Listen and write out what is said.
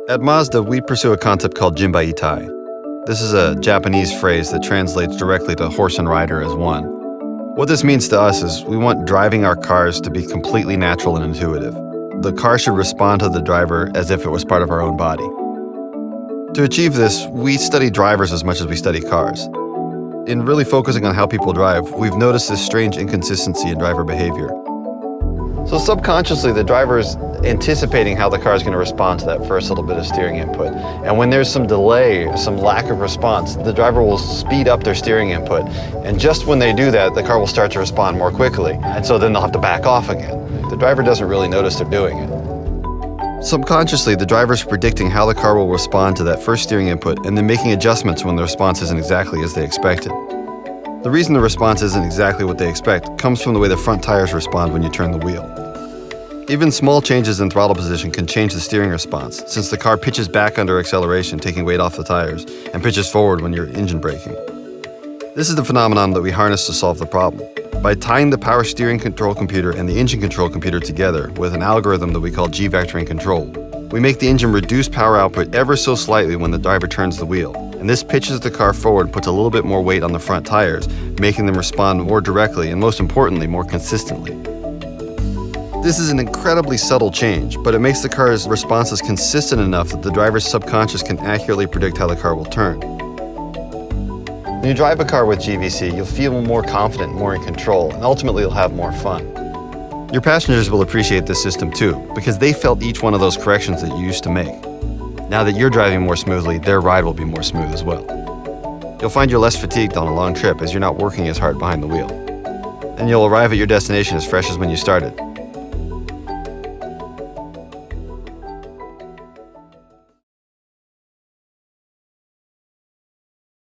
At Mazda, we pursue a concept called jinbaitai. This is a Japanese phrase that translates directly to horse and rider as one. What this means to us is we want driving our cars to be completely natural and intuitive. The car should respond to the driver as if it was part of our own body. To achieve this, we study drivers as much as we study cars. In really focusing on how people drive, we've noticed this strange inconsistency in driver behavior. So subconsciously, the driver's anticipating how the car is going to respond to that first little bit of steering input. And when there's some delay, some lack of response, the driver will speed up their steering input. And just when they do that, the car will start to respond more quickly. And so then they'll have to back off again. The driver doesn't really notice they're doing it. Subconsciously, the driver's predicting how the car will respond to that first steering input and then making adjustments when the response isn't exactly as they expected. The reason the response isn't exactly what they expect comes from the way the front tires respond when you turn the wheel. Even small changes in throttle position can change the steering response, since the car pitches back under acceleration, taking weight off the tires, and pitches forward when you're engine braking. This is the phenomenon that we harness to solve the problem. By tying the power steering control computer and the engine control computer together with an algorithm that we call G-vectoring control, we make the engine reduce power output ever so slightly when the driver turns the wheel. And this pitches the car forward and puts a little bit more weight on the front tires, making them respond more directly and, most importantly, more consistently. This is an incredibly subtle change, but it makes the car's responses consistent enough that the driver's subconscious can accurately predict how the car will turn. When you drive a car with GVC, you'll feel more confident, more in control, and ultimately you'll have more fun. Your passengers will appreciate this system too, because they felt each one of those corrections that you used to make. Now that you're driving more smoothly, their ride will be more smooth as well. You'll find you're less fatigued on a long trip as you're not working as hard behind the wheel. And you'll arrive at your destination as fresh as when you started.